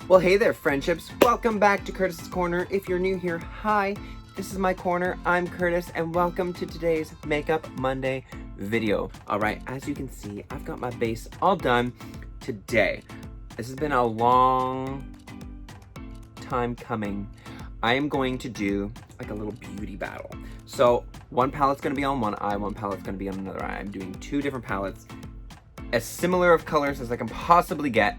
Well, hey there, friendships. Welcome back to Curtis's Corner. If you're new here, hi. This is my corner. I'm Curtis, and welcome to today's Makeup Monday video. All right, as you can see, I've got my base all done today. This has been a long time coming. I am going to do like a little beauty battle. So one palette's gonna be on one eye, one palette's gonna be on another eye. I'm doing two different palettes, as similar of colors as I can possibly get,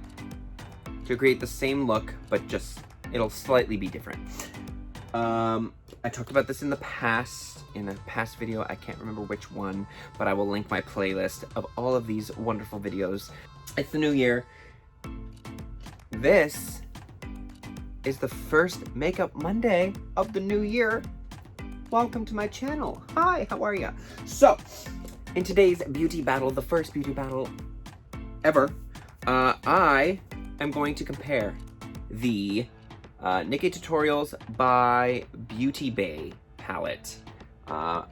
to create the same look, but just it'll slightly be different. I talked about this in a past video. I can't remember which one, but I will link my playlist of all of these wonderful videos. It's the new year. This is the first Makeup Monday of the new year. Welcome to my channel. Hi, how are ya? So, in today's beauty battle, the first beauty battle ever, I am going to compare the NikkieTutorials by Beauty Bay palette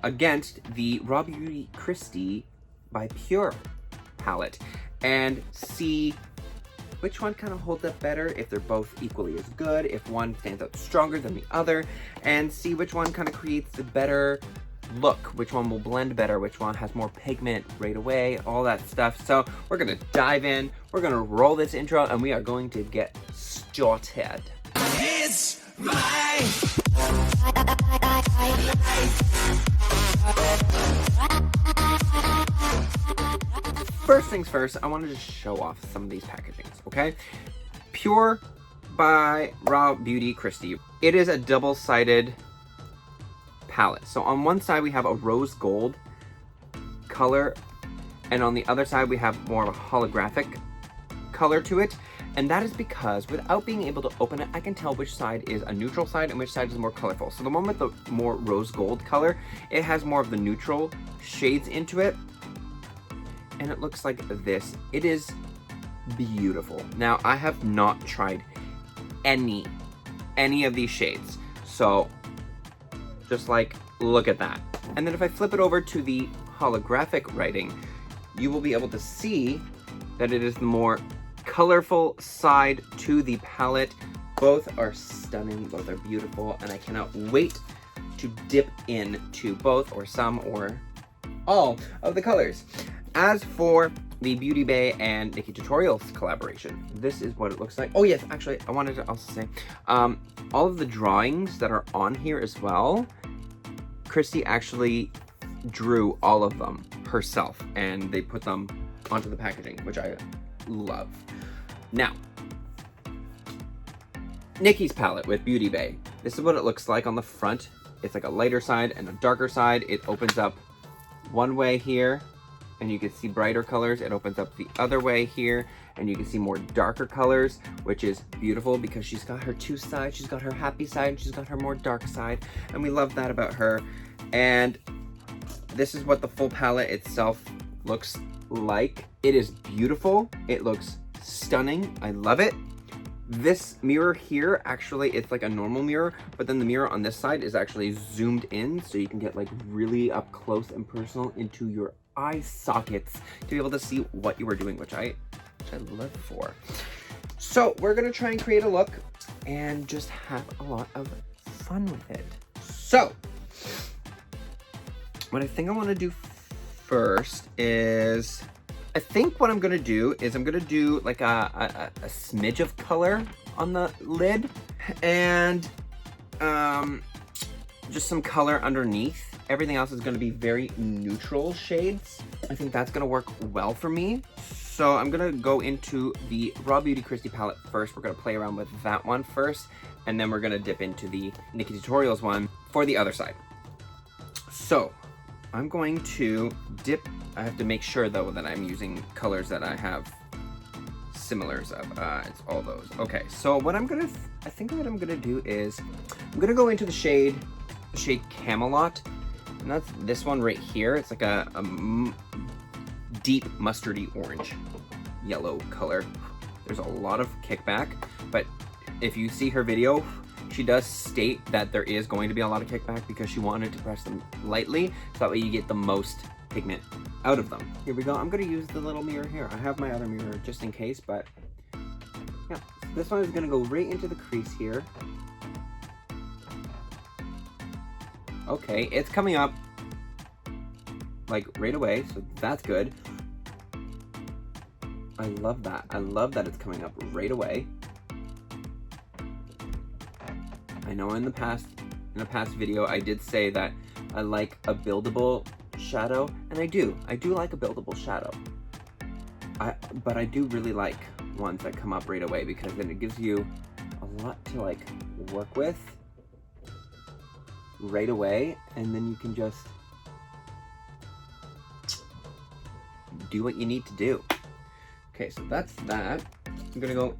against the RawBeautyKristi by Pur palette, and see which one kind of holds up better, if they're both equally as good, if one stands out stronger than the other, and see which one kind of creates the better look, which one will blend better, which one has more pigment right away, all that stuff. So we're gonna dive in, we're gonna roll this intro, and we are going to get started. It's my First things first, I wanted to show off some of these packagings, okay? Pur by RawBeautyKristi. It is a double-sided palette. So on one side we have a rose gold color, and on the other side we have more of a holographic color to it. And that is because without being able to open it, I can tell which side is a neutral side and which side is more colorful. So the one with the more rose gold color, it has more of the neutral shades into it. And it looks like this. It is beautiful. Now, I have not tried any of these shades. So just like, look at that. And then if I flip it over to the holographic writing, you will be able to see that it is the more colorful side to the palette. Both are stunning, both are beautiful, and I cannot wait to dip into both or some or all of the colors. As for the Beauty Bay and NikkieTutorials collaboration, this is what it looks like. Oh yes, actually, I wanted to also say, all of the drawings that are on here as well, Kristi actually drew all of them herself, and they put them onto the packaging, which I love. Now, Nikkie's palette with Beauty Bay. This is what it looks like on the front. It's like a lighter side and a darker side. It opens up one way here, and you can see brighter colors. It opens up the other way here, and you can see more darker colors, which is beautiful because she's got her two sides. She's got her happy side, and she's got her more dark side, and we love that about her. And this is what the full palette itself looks like. It is beautiful. It looks stunning. I love it. This mirror here, actually, it's like a normal mirror, but then the mirror on this side is actually zoomed in, so you can get like really up close and personal into your eye sockets to be able to see what you were doing, which I live for. So we're gonna try and create a look and just have a lot of fun with it. So what I think I want to do first is, I think what I'm gonna do is I'm gonna do like a smidge of color on the lid, and just some color underneath. Everything else is gonna be very neutral shades. I think that's gonna work well for me. So I'm gonna go into the RawBeautyKristi palette first. We're gonna play around with that one first, and then we're gonna dip into the NikkieTutorials one for the other side. So I'm going to dip. I have to make sure though that I'm using colors that I have similars of. It's all those. Okay, so what I think what I'm gonna do is I'm gonna go into the shade Camelot, and that's this one right here. It's like a deep mustardy orange yellow color. There's a lot of kickback, but if you see her video, she does state that there is going to be a lot of kickback because she wanted to press them lightly, so that way you get the most pigment out of them. Here we go. I'm going to use the little mirror here. I have my other mirror just in case, but yeah, this one is gonna go right into the crease here. Okay, it's coming up like right away, so that's good. I love that. I love that it's coming up right away. I know in a past video I did say that I like a buildable shadow, and I do like a buildable shadow. But I do really like ones that come up right away, because then it gives you a lot to like work with right away, and then you can just do what you need to do. Okay, so that's that. I'm gonna go,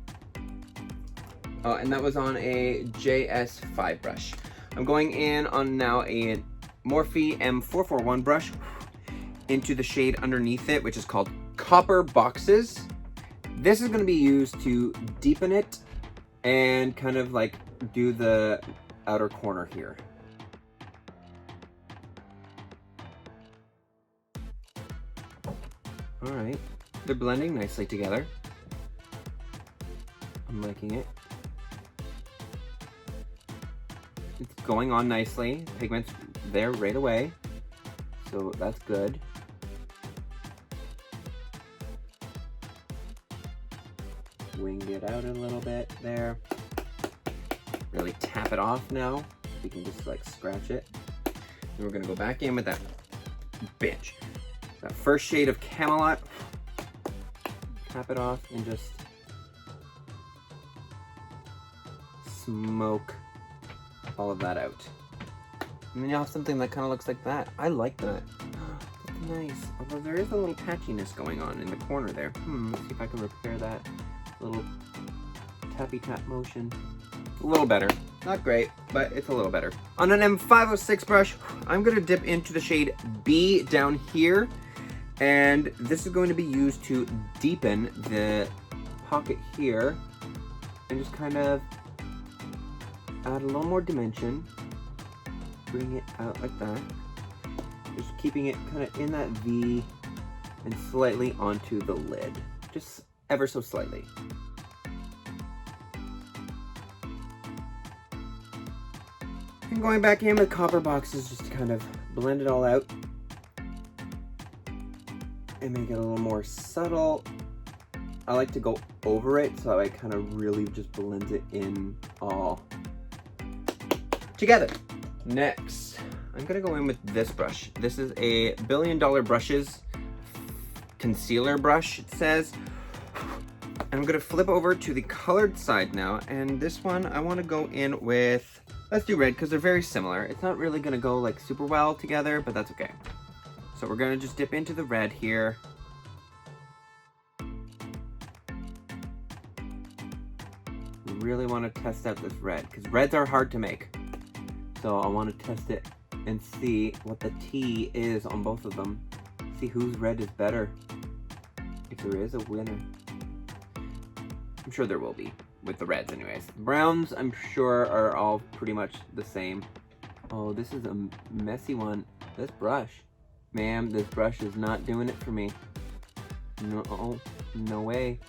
oh, and that was on a JS5 brush. I'm going in on now a Morphe M441 brush into the shade underneath it, which is called Copper Boxes. This is gonna be used to deepen it and kind of like do the outer corner here. All right, they're blending nicely together. I'm liking it. It's going on nicely. Pigment's there right away, so that's good. Wing it out a little bit there. Really tap it off now. You can just like scratch it. And we're gonna go back in with that bitch. That first shade of Camelot. Tap it off and just smoke all of that out. And then you'll have something that kind of looks like that. I like that. That's nice. Although there is a little patchiness going on in the corner there. Let's see if I can repair that little tappy tap motion. A little better. Not great, but it's a little better. On an M506 brush, I'm gonna dip into the shade B down here. And this is going to be used to deepen the pocket here and just kind of add a little more dimension. Bring it out like that. Just keeping it kind of in that V and slightly onto the lid. Just ever so slightly. And going back in with Copper Boxes just to kind of blend it all out and make it a little more subtle. I like to go over it so it kind of really just blends it in all together. Next, I'm gonna go in with this brush. This is a $1 Billion Brushes concealer brush, it says. And I'm gonna flip over to the colored side now, and this one I wanna go in with, let's do red, because they're very similar. It's not really gonna go like super well together, but that's okay. So we're gonna just dip into the red here. We really wanna test out this red, because reds are hard to make. So I wanna test it and see what the T is on both of them. See whose red is better, if there is a winner. I'm sure there will be, with the reds anyways. Browns, I'm sure, are all pretty much the same. Oh, this is a messy one. This brush. Ma'am, this brush is not doing it for me. No, no way.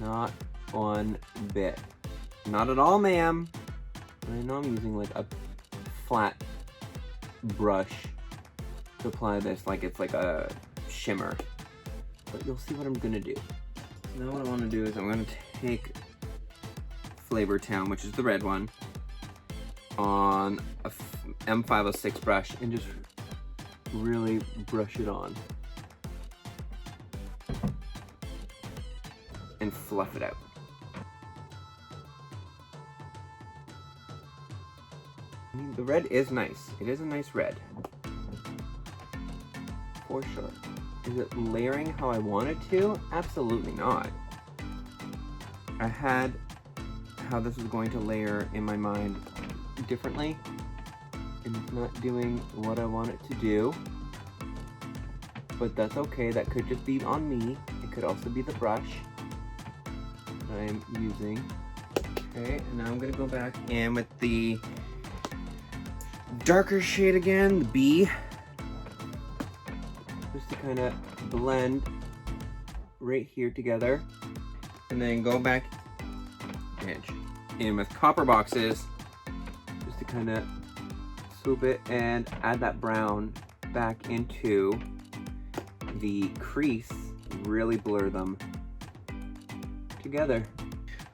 Not one bit. Not at all, ma'am. I know I'm using like a flat brush to apply this like it's like a shimmer. But you'll see what I'm gonna do. Now what I want to do is I'm going to take Flavor Town, which is the red one, on a M506 brush and just really brush it on and fluff it out. I mean, the red is nice. It is a nice red, for sure. Is it layering how I want it to? Absolutely not. I had how this was going to layer in my mind differently, and it's not doing what I want it to do. But that's okay, that could just be on me. It could also be the brush that I am using. Okay, and now I'm gonna go back in with the darker shade again, the B. Just to kind of blend right here together, and then go back edge. In with copper boxes, just to kind of swoop it and add that brown back into the crease, really blur them together.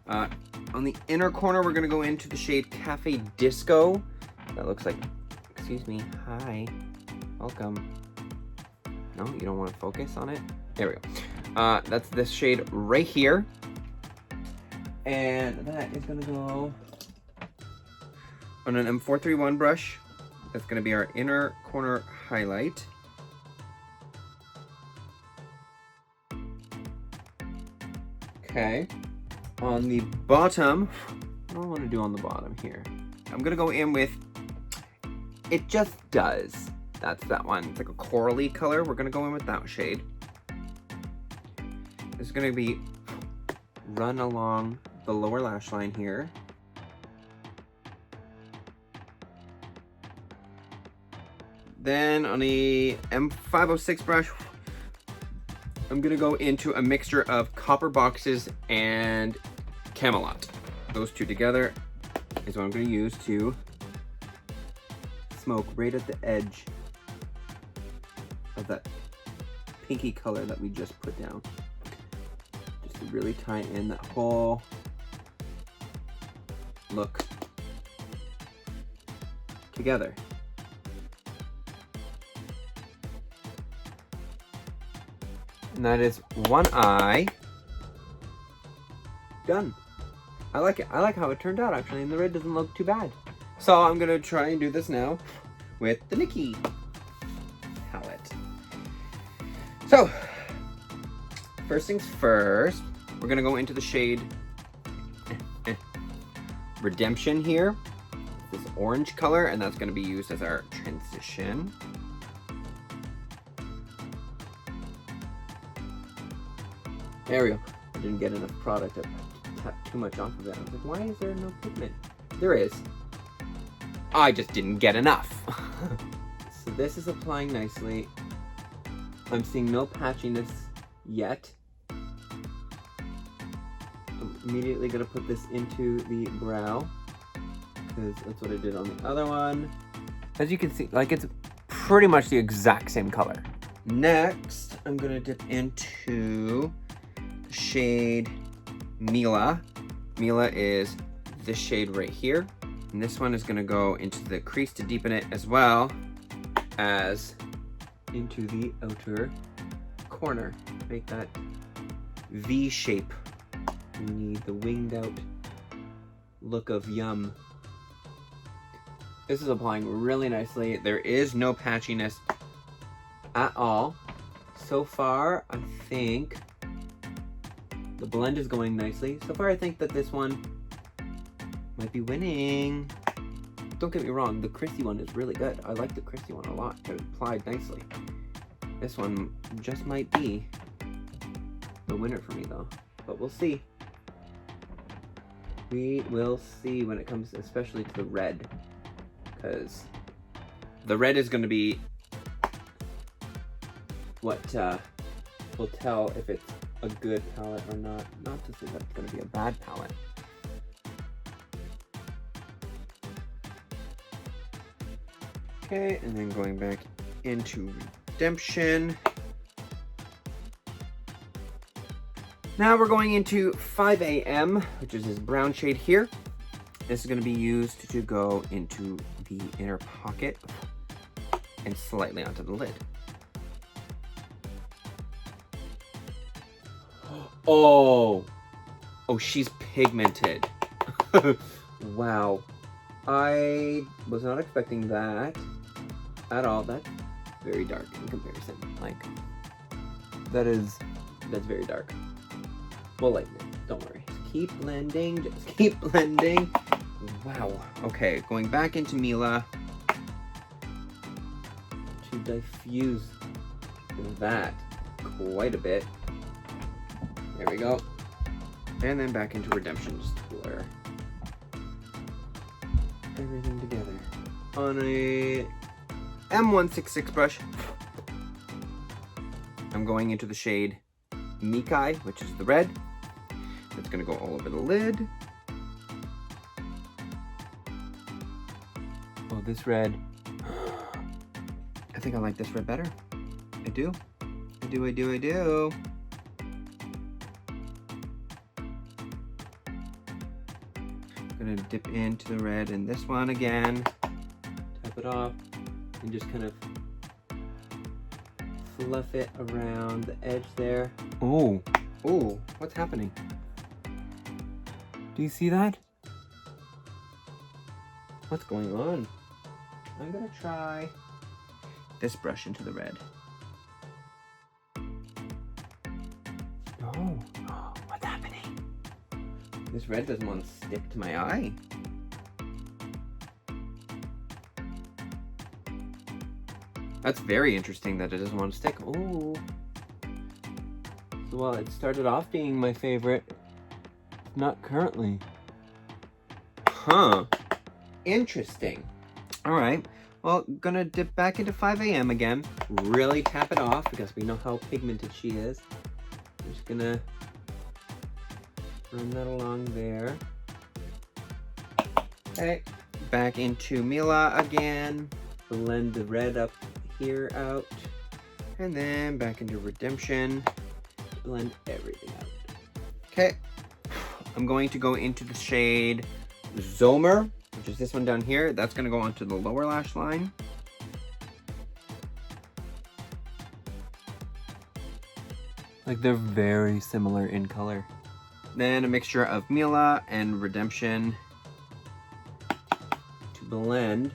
On the inner corner, we're gonna go into the shade Cafe Disco. That looks like, excuse me, hi, welcome. No, you don't want to focus on it? There we go. That's this shade right here. And that is gonna go on an M431 brush. That's gonna be our inner corner highlight. Okay. On the bottom, what do I want to do on the bottom here? I'm gonna go in with It Just Does. That's that one. It's like a corally color. We're gonna go in with that shade. It's gonna be run along the lower lash line here. Then on the M506 brush, I'm gonna go into a mixture of Copper Boxes and Camelot. Those two together is what I'm gonna use to smoke right at the edge of that pinky color that we just put down. Just to really tie in that whole look together. And that is one eye done. I like it. I like how it turned out actually, and the red doesn't look too bad. So I'm gonna try and do this now with the Nikkie palette. So first things first, we're gonna go into the shade Redemption here, this orange color, and that's gonna be used as our transition. There we go. I didn't get enough product to tap too much off of it. I was like, why is there no pigment? There is. I just didn't get enough. So this is applying nicely. I'm seeing no patchiness yet. I'm immediately gonna put this into the brow, because that's what I did on the other one. As you can see, like, it's pretty much the exact same color. Next, I'm gonna dip into the shade Mila. Mila is this shade right here. And this one is gonna go into the crease to deepen it, as well as into the outer corner. Make that V shape. We need the winged out look of yum. This is applying really nicely. There is no patchiness at all. So far, I think the blend is going nicely. So far, I think that this one might be winning. Don't get me wrong, the Kristi one is really good. I like the Kristi one a lot. It applied nicely. This one just might be the winner for me though, but we'll see. We will see when it comes especially to the red, because the red is going to be what will tell if it's a good palette or not. Not to say that it's going to be a bad palette. Okay, and then going back into Redemption. Now we're going into 5 AM, which is this brown shade here. This is going to be used to go into the inner pocket and slightly onto the lid. Oh, she's pigmented. Wow. I was not expecting that at all. That's very dark in comparison. Like, that's very dark. We'll lighten it, don't worry. Just keep blending, just keep blending. Wow. Okay, going back into Mila to diffuse that quite a bit. There we go. And then back into Redemption, just to blur everything together. On a M166 brush, I'm going into the shade Mikai, which is the red. It's gonna go all over the lid. Oh, this red. I think I like this red better. I do. I do. I'm gonna dip into the red in this one again. Tap it off and just kind of fluff it around the edge there. Oh, what's happening? Do you see that? What's going on? I'm gonna try this brush into the red. Oh, what's happening? This red doesn't want to stick to my eye. That's very interesting that it doesn't want to stick. Oh. So while it started off being my favorite, not currently. Huh. Interesting. All right. Well, gonna dip back into 5 a.m. again. Really tap it off because we know how pigmented she is. I'm just gonna run that along there. Okay. Back into Mila again. Blend the red up here out. And then back into Redemption. Blend everything out. Okay. I'm going to go into the shade Zomer, which is this one down here. That's going to go onto the lower lash line. Like they're very similar in color. Then a mixture of Mila and Redemption to blend.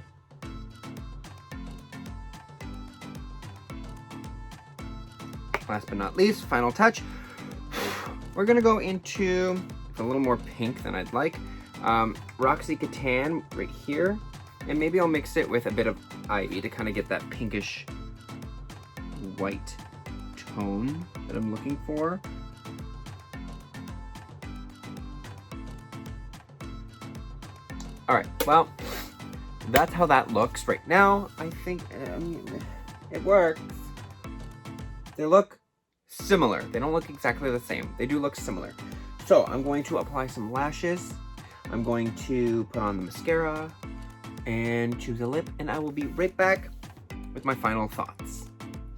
Last but not least, final touch. We're going to go into a little more pink than I'd like. Roxy Catan right here, and maybe I'll mix it with a bit of Ivy to kind of get that pinkish white tone that I'm looking for. All right, well, that's how that looks right now. I think it works. They look similar. They don't look exactly the same. They do look similar. So I'm going to apply some lashes. I'm going to put on the mascara and choose a lip, and I will be right back with my final thoughts.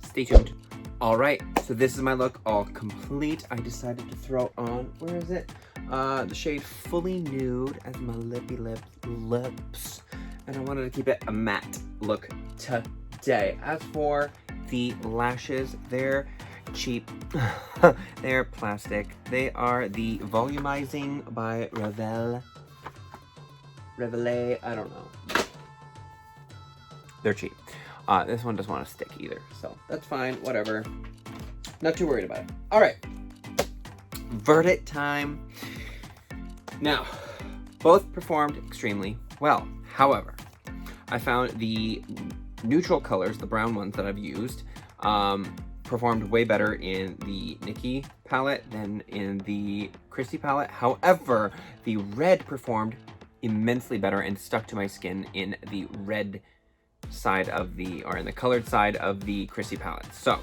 Stay tuned. All right, so this is my look all complete. I decided to throw on, where is it? The shade Fully Nude as my lippy lips. And I wanted to keep it a matte look today. As for the lashes, they're cheap. They're plastic. They are the Volumizing by Revele, I don't know. They're cheap. This one doesn't want to stick either, so that's fine, whatever. Not too worried about it. All right, verdict time. Now, both performed extremely well. However, I found the neutral colors, the brown ones that I've used, performed way better in the Nikkie palette than in the Kristi palette. However, the red performed immensely better and stuck to my skin in the red side of the, or in the colored side of the Kristi palette. So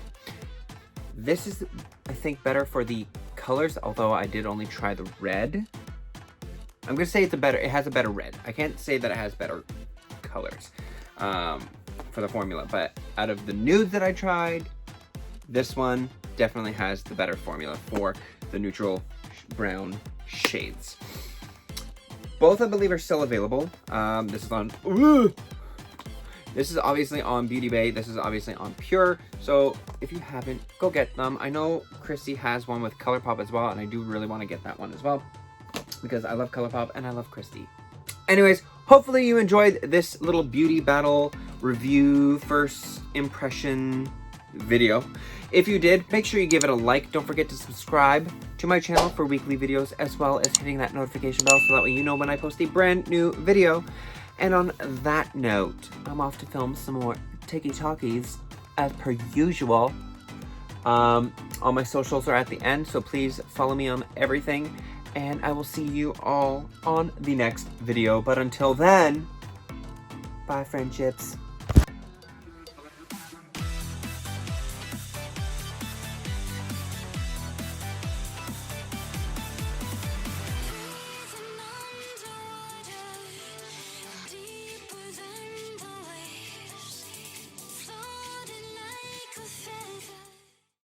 this is, I think, better for the colors, although I did only try the red. I'm gonna say it has a better red. I can't say that it has better colors for the formula, but out of the nudes that I tried, this one definitely has the better formula for the neutral brown shades. Both, I believe, are still available. This is obviously on Beauty Bay. This is obviously on Pur. So if you haven't, go get them. I know Kristi has one with ColourPop as well, and I do really want to get that one as well because I love ColourPop and I love Kristi. Anyways, hopefully you enjoyed this little beauty battle review first impression video. If you did, make sure you give it a like. Don't forget to subscribe to my channel for weekly videos, as well as hitting that notification bell so that way you know when I post a brand new video. And on that note, I'm off to film some more TikkieTalkies as per usual. All my socials are at the end, so please follow me on everything, and I will see you all on the next video. But until then, bye friendships.